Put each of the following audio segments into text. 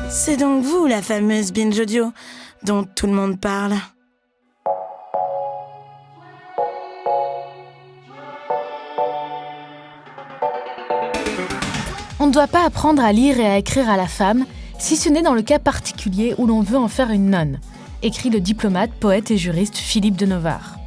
C'est donc vous, la fameuse binge audio, dont tout le monde parle. On ne doit pas apprendre à lire et à écrire à la femme, si ce n'est dans le cas particulier où l'on veut en faire une nonne, écrit le diplomate, poète et juriste Philippe de Novare.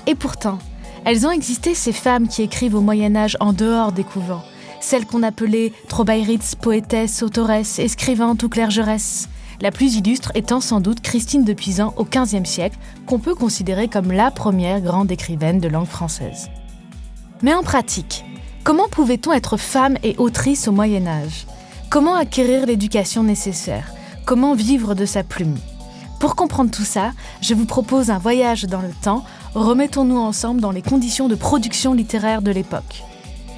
Et pourtant, elles ont existé ces femmes qui écrivent au Moyen-Âge en dehors des couvents, celles qu'on appelait trobairitz, poétesses, autoresses, escrivantes ou clergeresses, la plus illustre étant sans doute Christine de Pisan au XVe siècle, qu'on peut considérer comme la première grande écrivaine de langue française. Mais en pratique, comment pouvait-on être femme et autrice au Moyen-Âge ? Comment acquérir l'éducation nécessaire ? Comment vivre de sa plume ? Pour comprendre tout ça, je vous propose un voyage dans le temps. Remettons-nous ensemble dans les conditions de production littéraire de l'époque.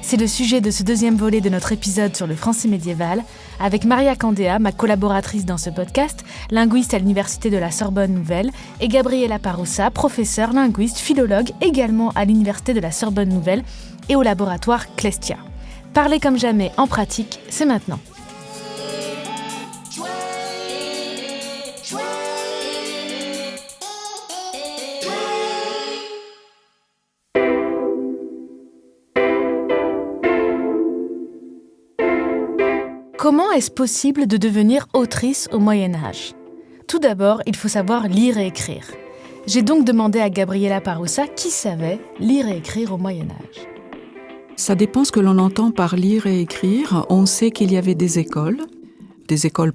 C'est le sujet de ce deuxième volet de notre épisode sur le français médiéval, avec Maria Candéa, ma collaboratrice dans ce podcast, linguiste à l'Université de la Sorbonne Nouvelle, et Gabriela Paroussa, professeure, linguiste, philologue, également à l'Université de la Sorbonne Nouvelle et au laboratoire Clestia. Parler comme jamais en pratique, c'est maintenant. Comment est-ce possible de devenir autrice au Moyen-Âge ? Tout d'abord, il faut savoir lire et écrire. J'ai donc demandé à Gabriela Paroussa qui savait lire et écrire au Moyen-Âge. Ça dépend ce que l'on entend par lire et écrire. On sait qu'il y avait des écoles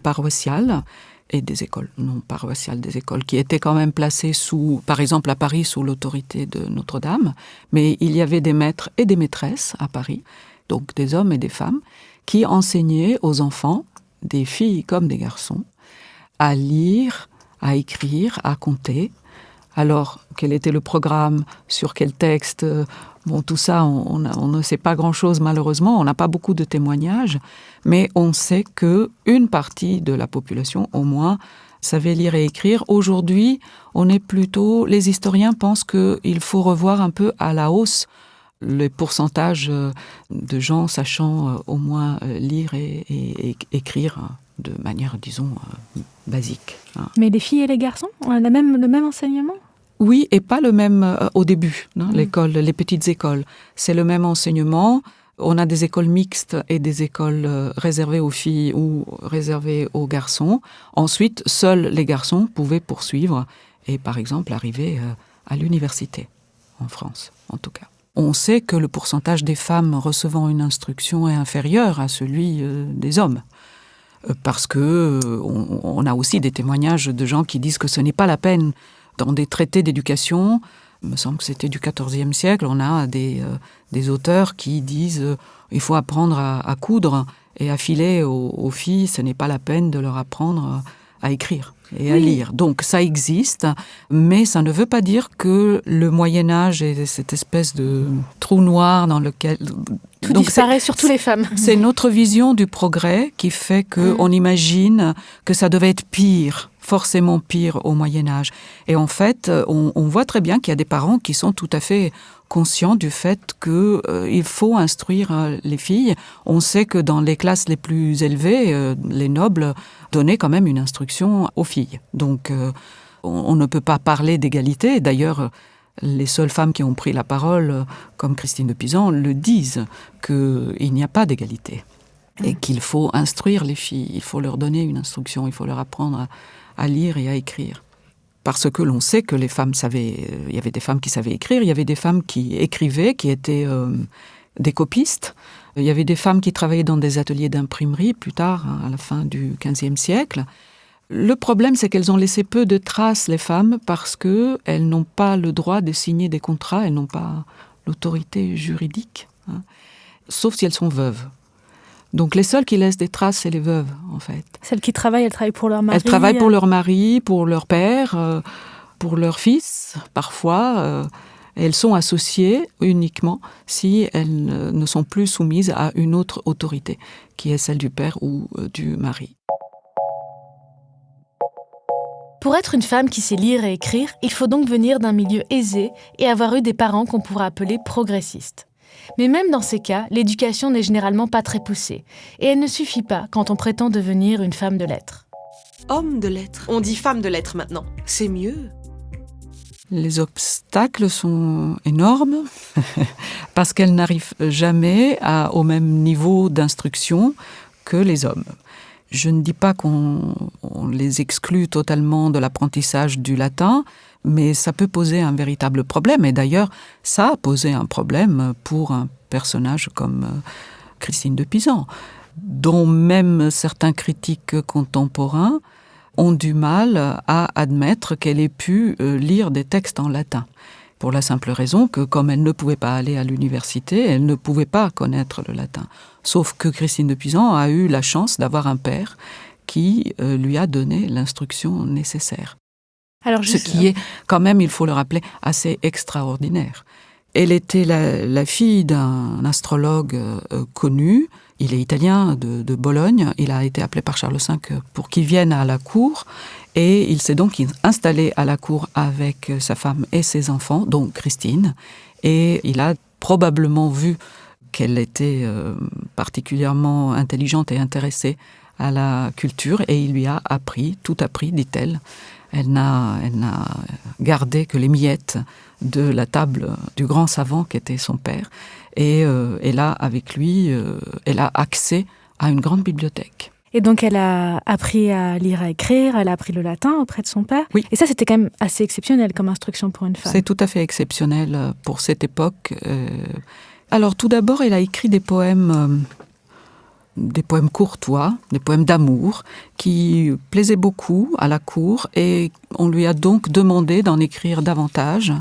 paroissiales, et des écoles non paroissiales, des écoles qui étaient quand même placées sous, par exemple à Paris, sous l'autorité de Notre-Dame. Mais il y avait des maîtres et des maîtresses à Paris, donc des hommes et des femmes, qui enseignaient aux enfants, des filles comme des garçons, à lire, à écrire, à compter. Alors, quel était le programme, sur quel texte ? Bon, tout ça, on ne sait pas grand-chose malheureusement, on n'a pas beaucoup de témoignages, mais on sait qu'une partie de la population, au moins, savait lire et écrire. Aujourd'hui, les historiens pensent qu'il faut revoir un peu à la hausse le pourcentage de gens sachant au moins lire et écrire de manière, disons, basique. Mais les filles et les garçons ont le même enseignement ? Oui, et pas le même au début, l'école, les petites écoles. C'est le même enseignement. On a des écoles mixtes et des écoles réservées aux filles ou réservées aux garçons. Ensuite, seuls les garçons pouvaient poursuivre et, par exemple, arriver à l'université, en France, en tout cas. On sait que le pourcentage des femmes recevant une instruction est inférieur à celui des hommes. Parce que on a aussi des témoignages de gens qui disent que ce n'est pas la peine. Dans des traités d'éducation, il me semble que c'était du XIVe siècle, on a des auteurs qui disent il faut apprendre à coudre et à filer aux filles, ce n'est pas la peine de leur apprendre à écrire et à lire. Donc ça existe, mais ça ne veut pas dire que le Moyen-Âge est cette espèce de trou noir dans lequel... Tout disparaît, surtout les femmes. C'est notre vision du progrès qui fait qu'on imagine que ça devait être pire, forcément pire au Moyen-Âge. Et en fait, on voit très bien qu'il y a des parents qui sont tout à fait conscients du fait qu'il faut instruire les filles. On sait que dans les classes les plus élevées, les nobles donnaient quand même une instruction aux filles. Donc, on ne peut pas parler d'égalité. D'ailleurs, les seules femmes qui ont pris la parole, comme Christine de Pisan, le disent, qu'il n'y a pas d'égalité. Et qu'il faut instruire les filles, il faut leur donner une instruction, il faut leur apprendre à lire et à écrire. Parce que l'on sait que les femmes savaient, il y avait des femmes qui savaient écrire, il y avait des femmes qui écrivaient, qui étaient des copistes. Il y avait des femmes qui travaillaient dans des ateliers d'imprimerie, plus tard, à la fin du XVe siècle. Le problème, c'est qu'elles ont laissé peu de traces, les femmes, parce qu'elles n'ont pas le droit de signer des contrats, elles n'ont pas l'autorité juridique, sauf si elles sont veuves. Donc les seules qui laissent des traces, c'est les veuves, en fait. Celles qui travaillent, elles travaillent pour leur mari. Elles travaillent pour leur mari, pour leur père, pour leur fils, parfois. Elles sont associées uniquement si elles ne sont plus soumises à une autre autorité, qui est celle du père ou du mari. Pour être une femme qui sait lire et écrire, il faut donc venir d'un milieu aisé et avoir eu des parents qu'on pourrait appeler progressistes. Mais même dans ces cas, l'éducation n'est généralement pas très poussée. Et elle ne suffit pas quand on prétend devenir une femme de lettres. Homme de lettres. On dit femme de lettres maintenant. C'est mieux. Les obstacles sont énormes parce qu'elles n'arrivent jamais au même niveau d'instruction que les hommes. Je ne dis pas qu'on les exclut totalement de l'apprentissage du latin, mais ça peut poser un véritable problème. Et d'ailleurs, ça a posé un problème pour un personnage comme Christine de Pisan, dont même certains critiques contemporains ont du mal à admettre qu'elle ait pu lire des textes en latin. Pour la simple raison que, comme elle ne pouvait pas aller à l'université, elle ne pouvait pas connaître le latin. Sauf que Christine de Pisan a eu la chance d'avoir un père qui lui a donné l'instruction nécessaire. Alors, Ce qui est, quand même, il faut le rappeler, assez extraordinaire. Elle était la fille d'un astrologue connu. Il est italien, de Bologne. Il a été appelé par Charles V pour qu'il vienne à la cour. Et il s'est donc installé à la cour avec sa femme et ses enfants, donc Christine. Et il a probablement vu qu'elle était particulièrement intelligente et intéressée à la culture. Et il lui a tout appris, dit-elle. Elle n'a gardé que les miettes de la table du grand savant qu'était son père. Et elle a, avec lui, elle a accès à une grande bibliothèque. Et donc, elle a appris à lire, à écrire, elle a appris le latin auprès de son père. Oui. Et ça, c'était quand même assez exceptionnel comme instruction pour une femme. C'est tout à fait exceptionnel pour cette époque. Alors, tout d'abord, elle a écrit des poèmes courtois, des poèmes d'amour, qui plaisaient beaucoup à la cour. Et on lui a donc demandé d'en écrire davantage.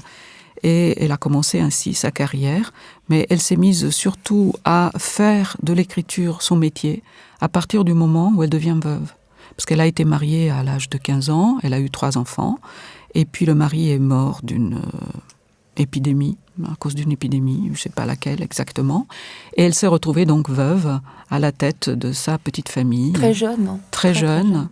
Et elle a commencé ainsi sa carrière, mais elle s'est mise surtout à faire de l'écriture son métier à partir du moment où elle devient veuve. Parce qu'elle a été mariée à l'âge de 15 ans, elle a eu 3 enfants, et puis le mari est mort d'une épidémie, à cause d'une épidémie, je ne sais pas laquelle exactement, et elle s'est retrouvée donc veuve à la tête de sa petite famille. Très jeune, non ? Très jeune.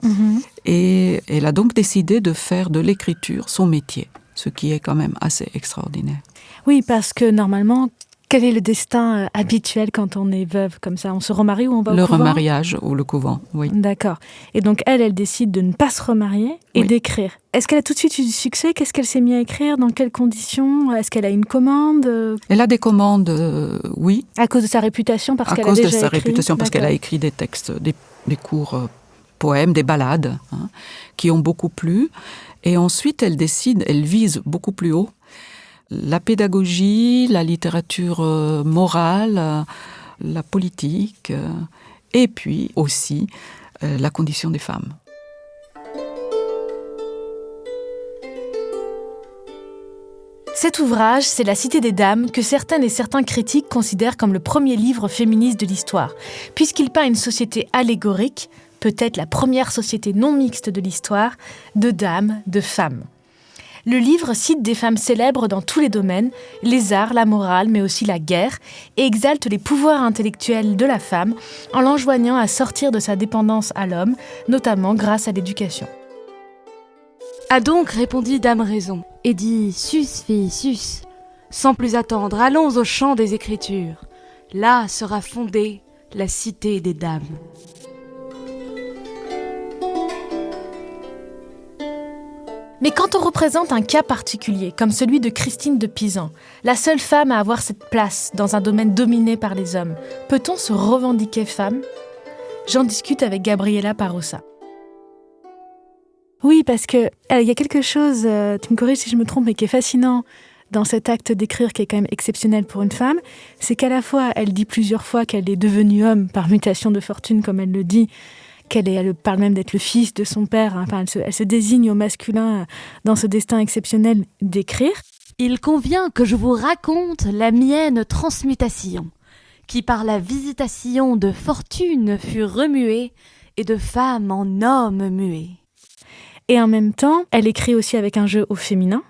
Et elle a donc décidé de faire de l'écriture son métier. Ce qui est quand même assez extraordinaire. Oui, parce que normalement, quel est le destin habituel quand on est veuve comme ça ? On se remarie ou on va au couvent ? Le remariage ou le couvent, oui. D'accord. Et donc elle décide de ne pas se remarier et d'écrire. Est-ce qu'elle a tout de suite eu du succès ? Qu'est-ce qu'elle s'est mise à écrire ? Dans quelles conditions ? Est-ce qu'elle a une commande ? Elle a des commandes, oui. À cause de sa réputation, parce qu'elle a déjà écrit. À cause de sa réputation, parce qu'elle a écrit des textes, des courts poèmes, des ballades, qui ont beaucoup plu. Et ensuite, elle vise beaucoup plus haut. La pédagogie, la littérature morale, la politique, et puis aussi la condition des femmes. Cet ouvrage, c'est La Cité des Dames, que certaines et certains critiques considèrent comme le premier livre féministe de l'histoire, puisqu'il peint une société allégorique, peut-être la première société non mixte de l'histoire, de dames, de femmes. Le livre cite des femmes célèbres dans tous les domaines, les arts, la morale, mais aussi la guerre, et exalte les pouvoirs intellectuels de la femme en l'enjoignant à sortir de sa dépendance à l'homme, notamment grâce à l'éducation. A donc, répondit Dame Raison, et dit « Sus, fille, sus !» Sans plus attendre, allons au champ des Écritures. Là sera fondée la cité des dames. Mais quand on représente un cas particulier, comme celui de Christine de Pisan, la seule femme à avoir cette place dans un domaine dominé par les hommes, peut-on se revendiquer femme ? J'en discute avec Gabriela Parossa. Oui, parce que il y a quelque chose, tu me corriges si je me trompe, mais qui est fascinant dans cet acte d'écrire qui est quand même exceptionnel pour une femme, c'est qu'à la fois, elle dit plusieurs fois qu'elle est devenue homme par mutation de fortune, comme elle le dit, elle parle même d'être le fils de son père, enfin, elle se désigne au masculin dans ce destin exceptionnel d'écrire. Il convient que je vous raconte la mienne transmutation, qui par la visitation de fortune fut remuée et de femme en homme muée. Et en même temps, elle écrit aussi avec un jeu au féminin,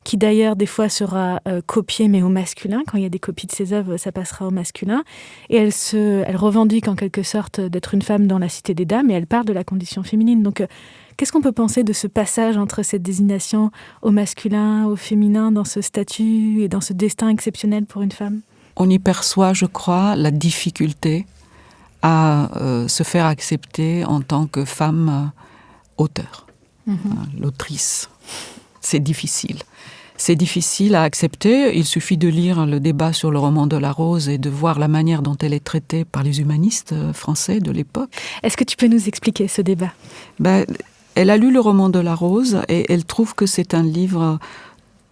qui d'ailleurs des fois sera copié mais au masculin. Quand il y a des copies de ses œuvres, ça passera au masculin. Et elle revendique en quelque sorte d'être une femme dans la cité des dames, et elle parle de la condition féminine. Donc qu'est-ce qu'on peut penser de ce passage entre cette désignation au masculin, au féminin, dans ce statut et dans ce destin exceptionnel pour une femme ? On y perçoit, je crois, la difficulté à se faire accepter en tant que femme auteur, l'autrice. C'est difficile. C'est difficile à accepter. Il suffit de lire le débat sur le roman de la Rose et de voir la manière dont elle est traitée par les humanistes français de l'époque. Est-ce que tu peux nous expliquer ce débat ? Elle a lu le roman de la Rose et elle trouve que c'est un livre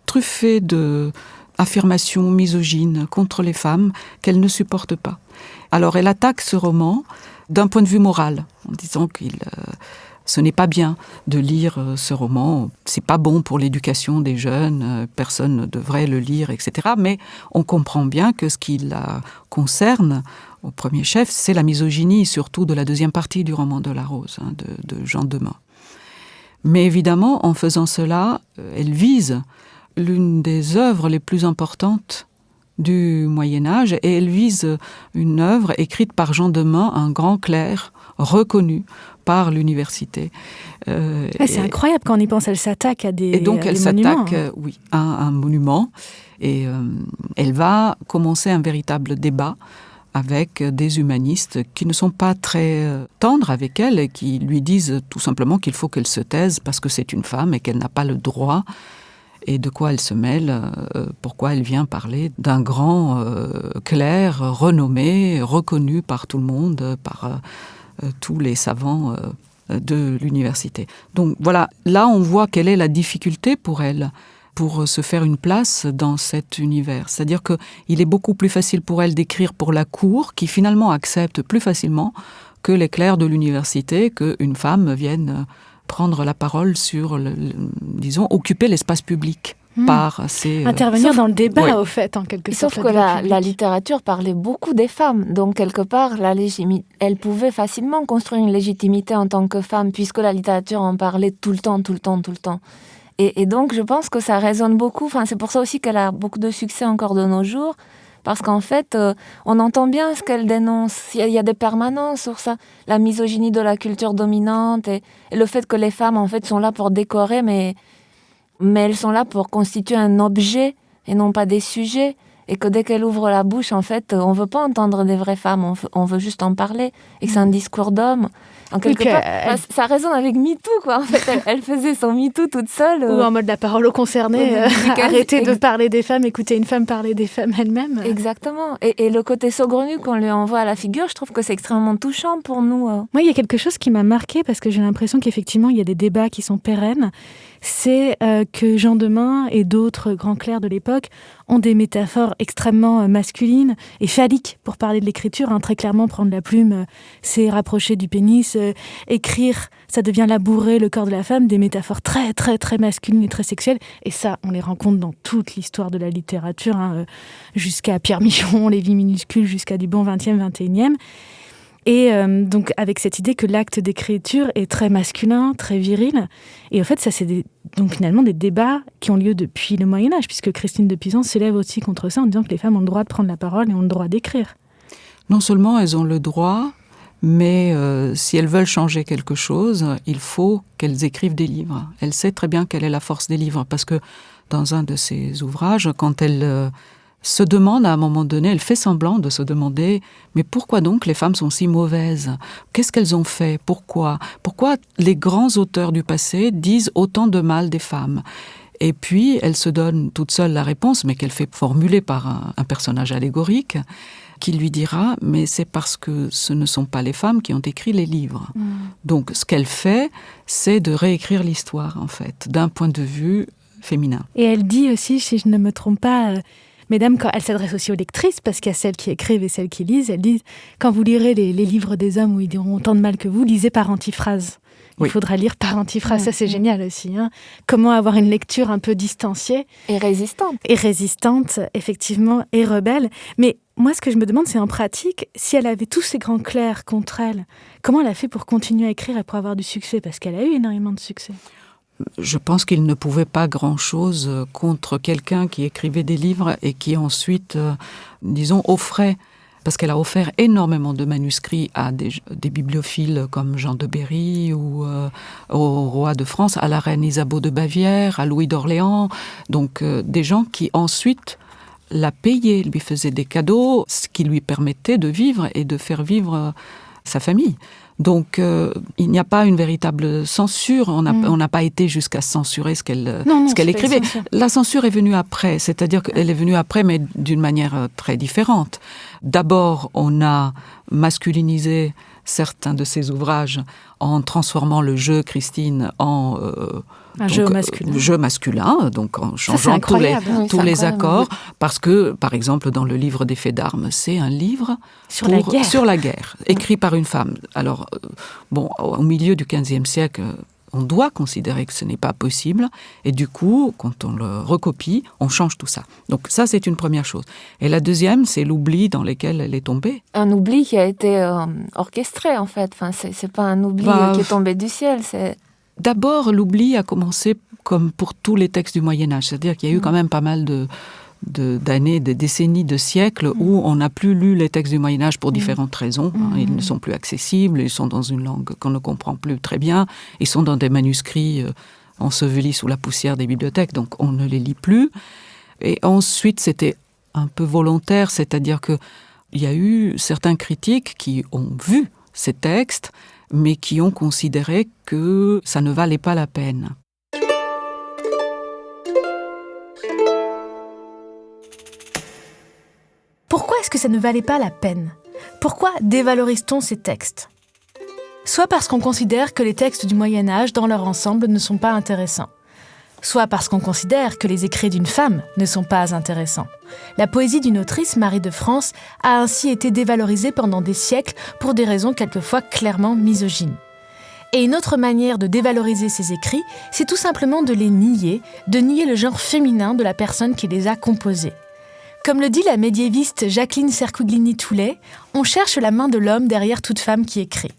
truffé d'affirmations misogynes contre les femmes qu'elle ne supporte pas. Alors elle attaque ce roman d'un point de vue moral, en disant ce n'est pas bien de lire ce roman, c'est pas bon pour l'éducation des jeunes, personne ne devrait le lire, etc. Mais on comprend bien que ce qui la concerne, au premier chef, c'est la misogynie, surtout de la deuxième partie du roman de la Rose, de Jean Demeun. Mais évidemment, en faisant cela, elle vise l'une des œuvres les plus importantes du Moyen-Âge, et elle vise une œuvre écrite par Jean Demeun, un grand clerc reconnu par l'université. C'est incroyable quand on y pense, elle s'attaque à des monuments. Et donc elle s'attaque à un monument, et elle va commencer un véritable débat avec des humanistes qui ne sont pas très tendres avec elle et qui lui disent tout simplement qu'il faut qu'elle se taise parce que c'est une femme et qu'elle n'a pas le droit. Et de quoi elle se mêle, pourquoi elle vient parler d'un grand clerc renommé, reconnu par tout le monde, par tous les savants de l'université. Donc voilà, là on voit quelle est la difficulté pour elle, pour se faire une place dans cet univers. C'est-à-dire qu'il est beaucoup plus facile pour elle d'écrire pour la cour, qui finalement accepte plus facilement que les clercs de l'université, qu'une femme vienne prendre la parole sur, disons, occuper l'espace public par ces... Intervenir dans le débat, au fait, en quelque sorte. Sauf que la littérature parlait beaucoup des femmes. Donc, quelque part, elle pouvait facilement construire une légitimité en tant que femme, puisque la littérature en parlait tout le temps. Et donc, je pense que ça résonne beaucoup. Enfin, c'est pour ça aussi qu'elle a beaucoup de succès encore de nos jours. Parce qu'en fait, on entend bien ce qu'elle dénonce. Il y a des permanences sur ça. La misogynie de la culture dominante et le fait que les femmes, en fait, sont là pour décorer, mais elles sont là pour constituer un objet et non pas des sujets. Et que dès qu'elle ouvre la bouche, en fait, on ne veut pas entendre des vraies femmes, on veut juste en parler. Et que c'est un discours d'homme. En quelque part, ça résonne avec MeToo, quoi. En fait, elle faisait son MeToo toute seule. Ou en mode la parole aux concernés, arrêter de parler des femmes, écouter une femme parler des femmes elles-mêmes. Exactement. Et le côté saugrenu qu'on lui envoie à la figure, je trouve que c'est extrêmement touchant pour nous. Moi, il y a quelque chose qui m'a marquée, parce que j'ai l'impression qu'effectivement, il y a des débats qui sont pérennes. C'est que Jean Demeun et d'autres grands clercs de l'époque ont des métaphores extrêmement masculines et phalliques pour parler de l'écriture. Très clairement, prendre la plume, c'est rapprocher du pénis. Écrire, ça devient labourer le corps de la femme. Des métaphores très, très, très masculines et très sexuelles. Et ça, on les rencontre dans toute l'histoire de la littérature, jusqu'à Pierre Michon, Les Vies minuscules, jusqu'à du bon 20e, 21e. Et donc, avec cette idée que l'acte d'écriture est très masculin, très viril. Et en fait, ça, c'est donc finalement des débats qui ont lieu depuis le Moyen-Âge, puisque Christine de Pizan s'élève aussi contre ça en disant que les femmes ont le droit de prendre la parole et ont le droit d'écrire. Non seulement elles ont le droit, mais si elles veulent changer quelque chose, il faut qu'elles écrivent des livres. Elle sait très bien quelle est la force des livres, parce que dans un de ses ouvrages, quand elle se demande à un moment donné, elle fait semblant de se demander « Mais pourquoi donc les femmes sont si mauvaises ? Qu'est-ce qu'elles ont fait ? Pourquoi ? Pourquoi les grands auteurs du passé disent autant de mal des femmes ?» Et puis, elle se donne toute seule la réponse, mais qu'elle fait formuler par un personnage allégorique, qui lui dira « Mais c'est parce que ce ne sont pas les femmes qui ont écrit les livres. » Donc, ce qu'elle fait, c'est de réécrire l'histoire, en fait, d'un point de vue féminin. Et elle dit aussi, si je ne me trompe pas... Mesdames, quand elle s'adresse aussi aux lectrices, parce qu'il y a celles qui écrivent et celles qui lisent, elle dit « Quand vous lirez les livres des hommes où ils diront autant de mal que vous, lisez par antiphrase. » Il faudra lire par antiphrase, ça c'est génial aussi. Comment avoir une lecture un peu distanciée. Et résistante. Et résistante, effectivement, et rebelle. Mais moi, ce que je me demande, c'est en pratique, si elle avait tous ces grands clercs contre elle, comment elle a fait pour continuer à écrire et pour avoir du succès ? Parce qu'elle a eu énormément de succès. Je pense qu'il ne pouvait pas grand-chose contre quelqu'un qui écrivait des livres et qui ensuite, disons, offrait, parce qu'elle a offert énormément de manuscrits à des bibliophiles comme Jean de Berry ou au roi de France, à la reine Isabeau de Bavière, à Louis d'Orléans, donc des gens qui ensuite la payait, lui faisait des cadeaux, ce qui lui permettait de vivre et de faire vivre sa famille. Donc, il n'y a pas une véritable censure. On n'a pas été jusqu'à censurer ce qu'elle écrivait. La censure est venue après, c'est-à-dire qu'elle est venue après, mais d'une manière très différente. D'abord, on a masculinisé certains de ses ouvrages en transformant le jeu Christine en jeu masculin, donc en changeant tous les accords, parce que, par exemple, dans le livre des faits d'armes, c'est un livre sur la guerre, écrit par une femme. Alors, au milieu du XVe siècle, on doit considérer que ce n'est pas possible, et du coup, quand on le recopie, on change tout ça. Donc ça, c'est une première chose. Et la deuxième, c'est l'oubli dans lequel elle est tombée. Un oubli qui a été orchestré, en fait. Enfin, c'est pas un oubli qui est tombé du ciel, c'est... D'abord, l'oubli a commencé comme pour tous les textes du Moyen-Âge, c'est-à-dire qu'il y a eu quand même pas mal d'années, de décennies, de siècles où on n'a plus lu les textes du Moyen-Âge pour différentes raisons. Ils ne sont plus accessibles, ils sont dans une langue qu'on ne comprend plus très bien, ils sont dans des manuscrits ensevelis sous la poussière des bibliothèques, donc on ne les lit plus. Et ensuite, c'était un peu volontaire, c'est-à-dire qu'il y a eu certains critiques qui ont vu ces textes, mais qui ont considéré que ça ne valait pas la peine. Pourquoi est-ce que ça ne valait pas la peine ? Pourquoi dévalorise-t-on ces textes ? Soit parce qu'on considère que les textes du Moyen-Âge, dans leur ensemble, ne sont pas intéressants. Soit parce qu'on considère que les écrits d'une femme ne sont pas intéressants. La poésie d'une autrice, Marie de France, a ainsi été dévalorisée pendant des siècles pour des raisons quelquefois clairement misogynes. Et une autre manière de dévaloriser ces écrits, c'est tout simplement de les nier, de nier le genre féminin de la personne qui les a composés. Comme le dit la médiéviste Jacqueline Cercuglini-Toulet, on cherche la main de l'homme derrière toute femme qui écrit.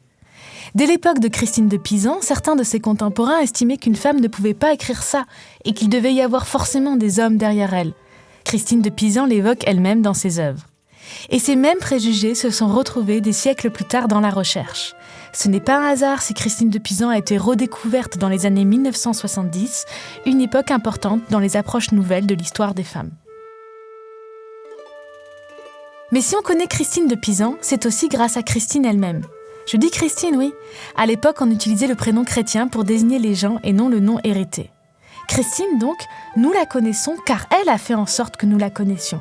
Dès l'époque de Christine de Pisan, certains de ses contemporains estimaient qu'une femme ne pouvait pas écrire ça et qu'il devait y avoir forcément des hommes derrière elle. Christine de Pisan l'évoque elle-même dans ses œuvres. Et ces mêmes préjugés se sont retrouvés des siècles plus tard dans la recherche. Ce n'est pas un hasard si Christine de Pisan a été redécouverte dans les années 1970, une époque importante dans les approches nouvelles de l'histoire des femmes. Mais si on connaît Christine de Pisan, c'est aussi grâce à Christine elle-même. Je dis Christine, oui. À l'époque, on utilisait le prénom chrétien pour désigner les gens et non le nom hérité. Christine, donc, nous la connaissons car elle a fait en sorte que nous la connaissions.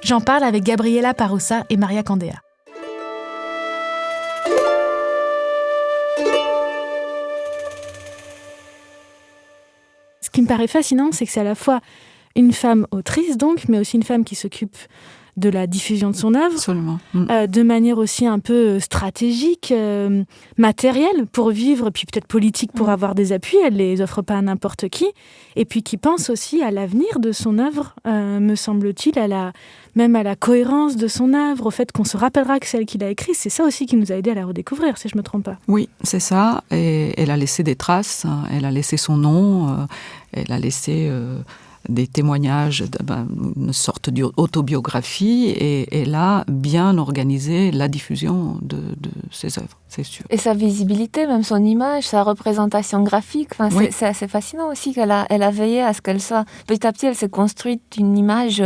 J'en parle avec Gabriela Paroussa et Maria Candea. Ce qui me paraît fascinant, c'est que c'est à la fois une femme autrice, donc, mais aussi une femme qui s'occupe de la diffusion de son œuvre, Absolument. de manière aussi un peu stratégique, matérielle pour vivre, puis peut-être politique pour avoir des appuis, elle ne les offre pas à n'importe qui, et puis qui pense aussi à l'avenir de son œuvre, me semble-t-il, même à la cohérence de son œuvre, au fait qu'on se rappellera que c'est elle qui l'a écrit, c'est ça aussi qui nous a aidé à la redécouvrir, si je ne me trompe pas. Oui, c'est ça, et elle a laissé des traces, elle a laissé son nom, elle a laissé... des témoignages, une sorte d'autobiographie, et elle a bien organisé la diffusion de ses œuvres, c'est sûr. Et sa visibilité, même son image, sa représentation graphique, oui. C'est assez fascinant aussi qu'elle a veillé à ce qu'elle soit... Petit à petit, elle s'est construite une image...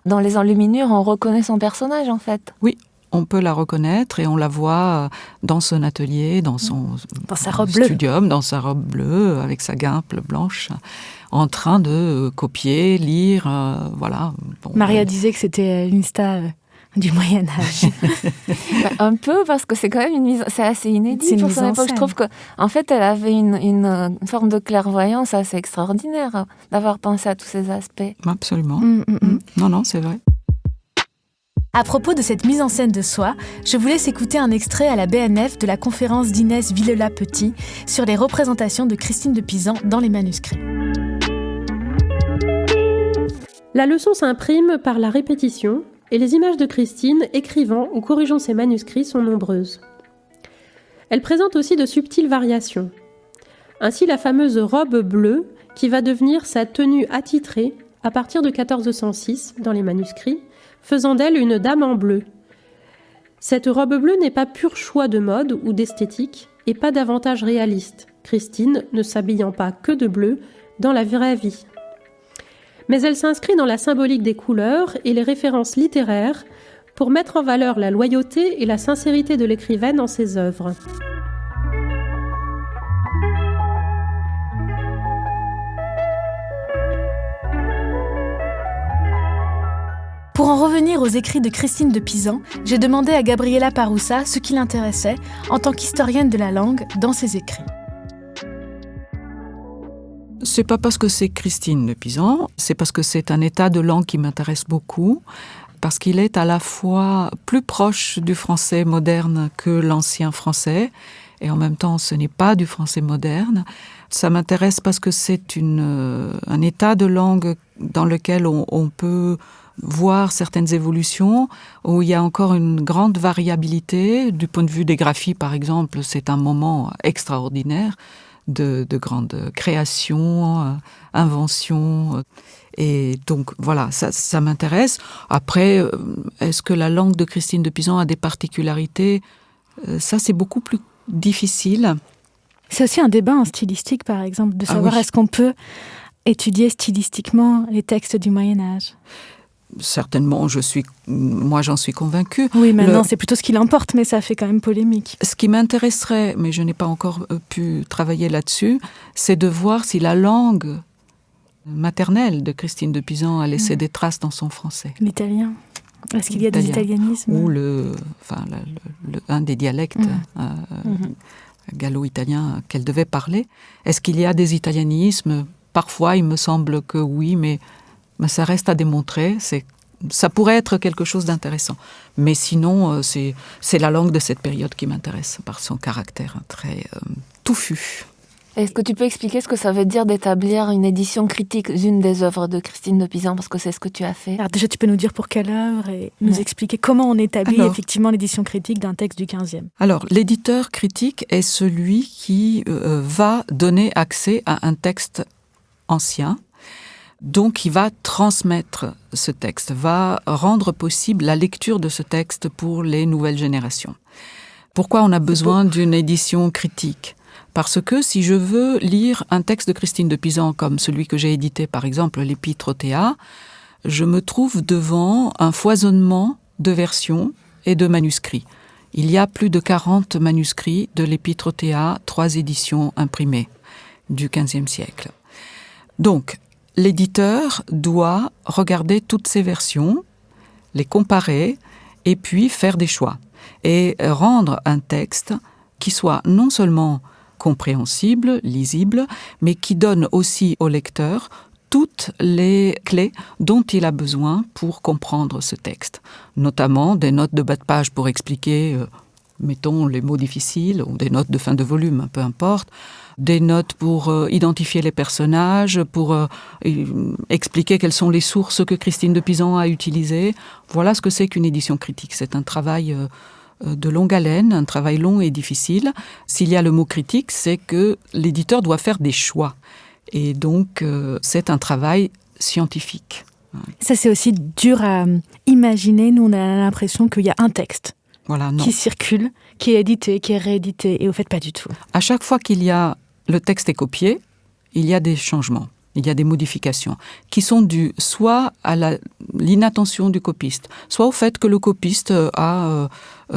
dans les enluminures, on reconnaît son personnage, en fait. Oui, on peut la reconnaître et on la voit dans son atelier, dans sa robe studium, dans sa robe bleue, avec sa guimpe blanche, en train de copier, lire, voilà. Bon, Maria disait que c'était une star du Moyen-Âge. Un peu, parce que c'est quand même c'est assez inédit pour son époque. Je trouve qu'en fait, elle avait une forme de clairvoyance assez extraordinaire d'avoir pensé à tous ces aspects. Absolument. Non, c'est vrai. À propos de cette mise en scène de soi, je vous laisse écouter un extrait à la BNF de la conférence d'Inès Villela-Petit sur les représentations de Christine de Pisan dans les manuscrits. La leçon s'imprime par la répétition et les images de Christine, écrivant ou corrigeant ses manuscrits, sont nombreuses. Elle présente aussi de subtiles variations. Ainsi, la fameuse robe bleue, qui va devenir sa tenue attitrée à partir de 1406 dans les manuscrits, faisant d'elle une dame en bleu. Cette robe bleue n'est pas pur choix de mode ou d'esthétique, et pas davantage réaliste, Christine ne s'habillant pas que de bleu dans la vraie vie. mais elle s'inscrit dans la symbolique des couleurs et les références littéraires pour mettre en valeur la loyauté et la sincérité de l'écrivaine dans ses œuvres. Pour en revenir aux écrits de Christine de Pisan, j'ai demandé à Gabriela Paroussa ce qui l'intéressait en tant qu'historienne de la langue dans ses écrits. C'est pas parce que c'est Christine de Pisan, c'est parce que c'est un état de langue qui m'intéresse beaucoup, parce qu'il est à la fois plus proche du français moderne que l'ancien français, et en même temps ce n'est pas du français moderne. Ça m'intéresse parce que c'est un état de langue dans lequel on peut voir certaines évolutions, où il y a encore une grande variabilité. Du point de vue des graphies, par exemple, c'est un moment extraordinaire de grande création, invention. Et donc, voilà, ça m'intéresse. Après, est-ce que la langue de Christine de Pisan a des particularités ? Ça, c'est beaucoup plus difficile. C'est aussi un débat en stylistique, par exemple, de savoir est-ce qu'on peut étudier stylistiquement les textes du Moyen-Âge ? Certainement, moi j'en suis convaincue. Oui, maintenant c'est plutôt ce qui l'emporte, mais ça fait quand même polémique. Ce qui m'intéresserait, mais je n'ai pas encore pu travailler là-dessus, c'est de voir si la langue maternelle de Christine de Pisan a laissé des traces dans son français. L'italien. Est-ce qu'il y a des italianismes ? Ou un des dialectes gallo-italiens qu'elle devait parler. Est-ce qu'il y a des italianismes ? Parfois, il me semble que oui, mais ça reste à démontrer. Ça pourrait être quelque chose d'intéressant. Mais sinon, c'est la langue de cette période qui m'intéresse, par son caractère très touffu. Est-ce que tu peux expliquer ce que ça veut dire d'établir une édition critique d'une des œuvres de Christine de Pisan, parce que c'est ce que tu as fait? Alors déjà, tu peux nous dire pour quelle œuvre et nous expliquer comment on établit effectivement l'édition critique d'un texte du XVe. Alors, l'éditeur critique est celui qui va donner accès à un texte ancien. Donc, il va transmettre ce texte, va rendre possible la lecture de ce texte pour les nouvelles générations. Pourquoi on a besoin d'une édition critique ? Parce que si je veux lire un texte de Christine de Pisan comme celui que j'ai édité, par exemple, l'Épître aux Théas, je me trouve devant un foisonnement de versions et de manuscrits. Il y a plus de 40 manuscrits de l'Épître aux Théas, 3 éditions imprimées du XVe siècle. Donc, l'éditeur doit regarder toutes ces versions, les comparer et puis faire des choix et rendre un texte qui soit non seulement compréhensible, lisible, mais qui donne aussi au lecteur toutes les clés dont il a besoin pour comprendre ce texte, notamment des notes de bas de page pour expliquer, mettons, les mots difficiles, ou des notes de fin de volume, peu importe, des notes pour identifier les personnages, pour expliquer quelles sont les sources que Christine de Pisan a utilisées. Voilà ce que c'est qu'une édition critique. C'est un travail de longue haleine, un travail long et difficile. S'il y a le mot critique, c'est que l'éditeur doit faire des choix. Et donc, c'est un travail scientifique. Ça, c'est aussi dur à imaginer. Nous, on a l'impression qu'il y a un texte qui circule, qui est édité, qui est réédité. Et au fait, pas du tout. À chaque fois le texte est copié, il y a des changements. Il y a des modifications qui sont dues soit à l'inattention du copiste, soit au fait que le copiste a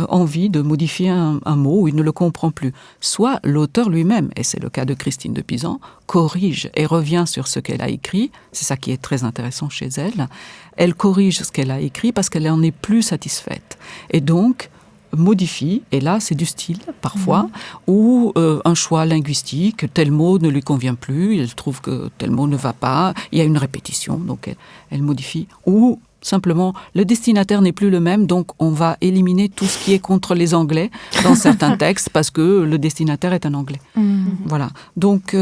envie de modifier un mot ou il ne le comprend plus, soit l'auteur lui-même, et c'est le cas de Christine de Pisan, corrige et revient sur ce qu'elle a écrit. C'est ça qui est très intéressant chez elle. Elle corrige ce qu'elle a écrit parce qu'elle n'en est plus satisfaite. Et donc, modifie, et là c'est du style parfois, ou un choix linguistique, tel mot ne lui convient plus, elle trouve que tel mot ne va pas, il y a une répétition, donc elle modifie, ou simplement le destinataire n'est plus le même, donc on va éliminer tout ce qui est contre les Anglais dans certains textes parce que le destinataire est un Anglais. Voilà, donc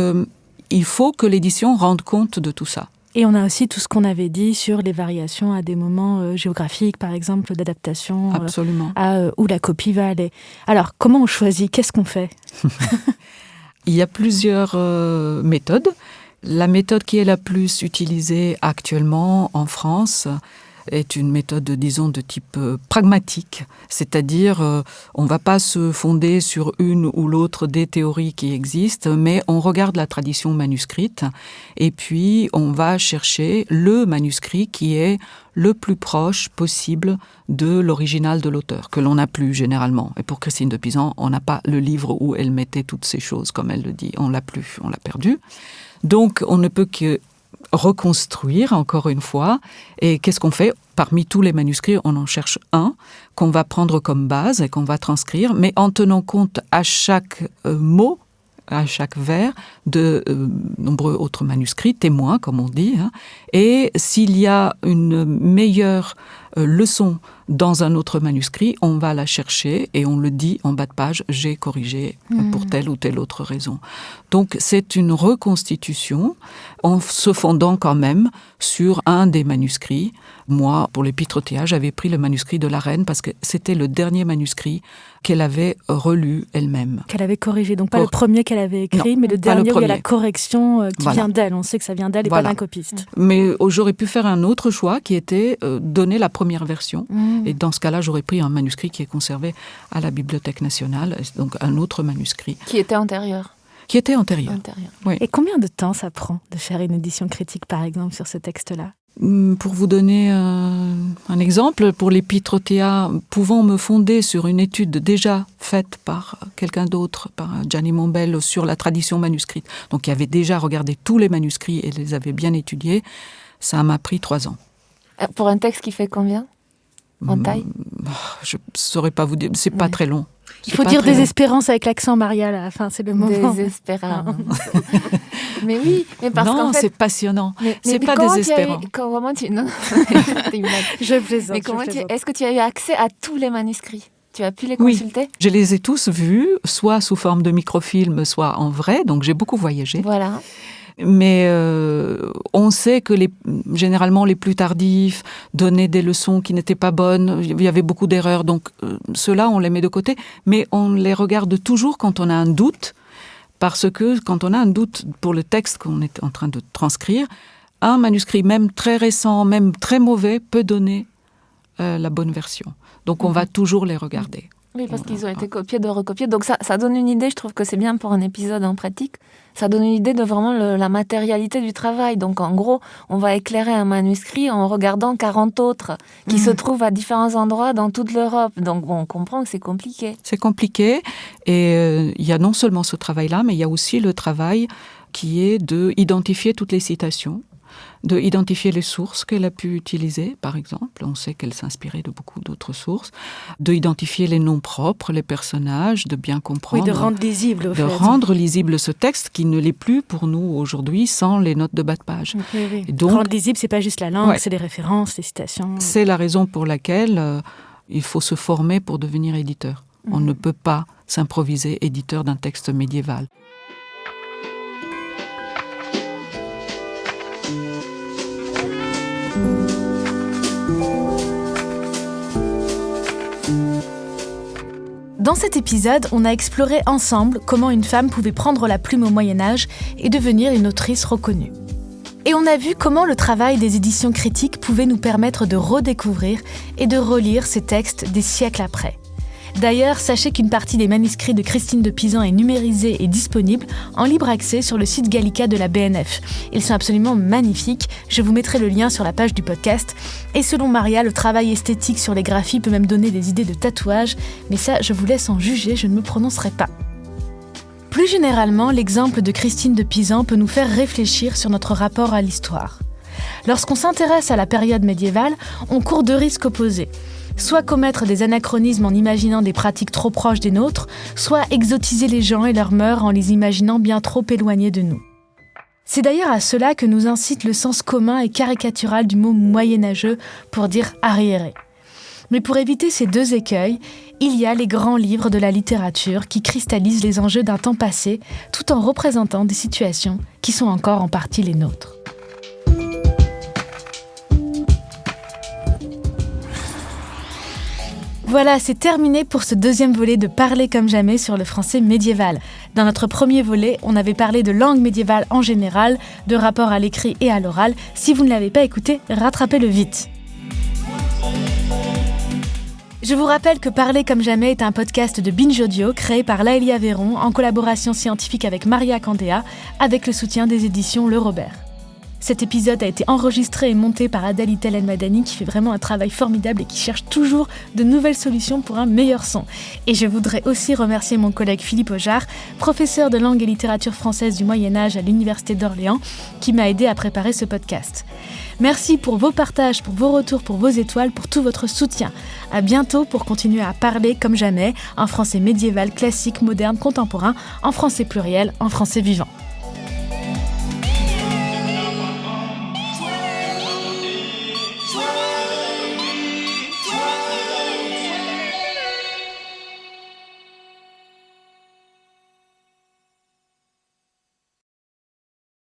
il faut que l'édition rende compte de tout ça. Et on a aussi tout ce qu'on avait dit sur les variations à des moments géographiques, par exemple, d'adaptation. Absolument. Où la copie va aller. Alors, comment on choisit ? Qu'est-ce qu'on fait ? Il y a plusieurs méthodes. La méthode qui est la plus utilisée actuellement en France, est une méthode, disons, de type pragmatique, c'est-à-dire on ne va pas se fonder sur une ou l'autre des théories qui existent, mais on regarde la tradition manuscrite et puis on va chercher le manuscrit qui est le plus proche possible de l'original de l'auteur, que l'on n'a plus généralement. Et pour Christine de Pisan, on n'a pas le livre où elle mettait toutes ces choses, comme elle le dit. On l'a plus, on l'a perdu. Donc on ne peut que reconstruire, encore une fois. Et qu'est-ce qu'on fait ? Parmi tous les manuscrits, on en cherche un qu'on va prendre comme base et qu'on va transcrire, mais en tenant compte à chaque mot, à chaque vers, de nombreux autres manuscrits, témoins, comme on dit. Et s'il y a une meilleure leçon dans un autre manuscrit, on va la chercher et on le dit en bas de page, j'ai corrigé pour telle ou telle autre raison. Donc c'est une reconstitution en se fondant quand même sur un des manuscrits. Moi, pour l'Épître aux Théas, j'avais pris le manuscrit de la Reine parce que c'était le dernier manuscrit qu'elle avait relu elle-même. Qu'elle avait corrigé, donc pas le premier qu'elle avait écrit, mais le dernier où il y a la correction qui vient d'elle. On sait que ça vient d'elle et pas d'un copiste. Mais j'aurais pu faire un autre choix qui était donner la première version. Et dans ce cas-là, j'aurais pris un manuscrit qui est conservé à la Bibliothèque nationale, donc un autre manuscrit. Qui était antérieur. Qui était antérieur. Oui. Et combien de temps ça prend de faire une édition critique, par exemple, sur ce texte-là ? Pour vous donner un exemple, pour l'Épître aux Théas, pouvant me fonder sur une étude déjà faite par quelqu'un d'autre, par Gianni Mombello, sur la tradition manuscrite, donc qui avait déjà regardé tous les manuscrits et les avait bien étudiés, ça m'a pris 3 ans. Pour un texte qui fait combien ? En taille ? Je ne saurais pas vous dire, c'est pas très long. Il faut dire désespérance avec l'accent, Maria, à la fin, c'est le moment. Désespérance. Mais oui, mais parce qu'en fait... c'est passionnant. C'est pas désespérant. Comment tu... Non, je plaisante. Mais est-ce que tu as eu accès à tous les manuscrits ? Tu as pu les consulter ? Oui, je les ai tous vus, soit sous forme de microfilm, soit en vrai, donc j'ai beaucoup voyagé. Voilà. Mais on sait que généralement les plus tardifs donnaient des leçons qui n'étaient pas bonnes, il y avait beaucoup d'erreurs, donc ceux-là on les met de côté, mais on les regarde toujours quand on a un doute, parce que quand on a un doute pour le texte qu'on est en train de transcrire, un manuscrit même très récent, même très mauvais, peut donner la bonne version. Donc on va toujours les regarder. Oui, parce qu'ils ont été copiés de recopiés. Donc ça donne une idée, je trouve que c'est bien pour un épisode en pratique. Ça donne une idée de vraiment la matérialité du travail. Donc en gros, on va éclairer un manuscrit en regardant 40 autres qui se trouvent à différents endroits dans toute l'Europe. Donc on comprend que c'est compliqué. C'est compliqué et il y a non seulement ce travail-là, mais il y a aussi le travail qui est d'identifier toutes les citations, de identifier les sources qu'elle a pu utiliser, par exemple. On sait qu'elle s'inspirait de beaucoup d'autres sources. De identifier les noms propres, les personnages, de bien comprendre. Oui, de rendre lisible, au fait. De rendre lisible ce texte qui ne l'est plus pour nous aujourd'hui sans les notes de bas de page. Oui. Et donc, rendre lisible, c'est pas juste la langue, c'est les références, les citations. C'est la raison pour laquelle il faut se former pour devenir éditeur. On ne peut pas s'improviser éditeur d'un texte médiéval. Dans cet épisode, on a exploré ensemble comment une femme pouvait prendre la plume au Moyen-Âge et devenir une autrice reconnue. Et on a vu comment le travail des éditions critiques pouvait nous permettre de redécouvrir et de relire ces textes des siècles après. D'ailleurs, sachez qu'une partie des manuscrits de Christine de Pisan est numérisée et disponible en libre accès sur le site Gallica de la BNF. Ils sont absolument magnifiques, je vous mettrai le lien sur la page du podcast. Et selon Maria, le travail esthétique sur les graphies peut même donner des idées de tatouage, mais ça, je vous laisse en juger, je ne me prononcerai pas. Plus généralement, l'exemple de Christine de Pisan peut nous faire réfléchir sur notre rapport à l'histoire. Lorsqu'on s'intéresse à la période médiévale, on court 2 risques opposés. Soit commettre des anachronismes en imaginant des pratiques trop proches des nôtres, soit exotiser les gens et leurs mœurs en les imaginant bien trop éloignés de nous. C'est d'ailleurs à cela que nous incite le sens commun et caricatural du mot moyenâgeux pour dire arriéré. Mais pour éviter ces 2 écueils, il y a les grands livres de la littérature qui cristallisent les enjeux d'un temps passé tout en représentant des situations qui sont encore en partie les nôtres. Voilà, c'est terminé pour ce 2e volet de Parler comme jamais sur le français médiéval. Dans notre premier volet, on avait parlé de langue médiévale en général, de rapport à l'écrit et à l'oral. Si vous ne l'avez pas écouté, rattrapez-le vite. Je vous rappelle que Parler comme jamais est un podcast de Binge Audio créé par Laëlie Aveyron en collaboration scientifique avec Maria Candéa, avec le soutien des éditions Le Robert. Cet épisode a été enregistré et monté par Adalita El Madani qui fait vraiment un travail formidable et qui cherche toujours de nouvelles solutions pour un meilleur son. Et je voudrais aussi remercier mon collègue Philippe Ojard, professeur de langue et littérature française du Moyen-Âge à l'Université d'Orléans, qui m'a aidé à préparer ce podcast. Merci pour vos partages, pour vos retours, pour vos étoiles, pour tout votre soutien. À bientôt pour continuer à parler comme jamais, en français médiéval, classique, moderne, contemporain, en français pluriel, en français vivant.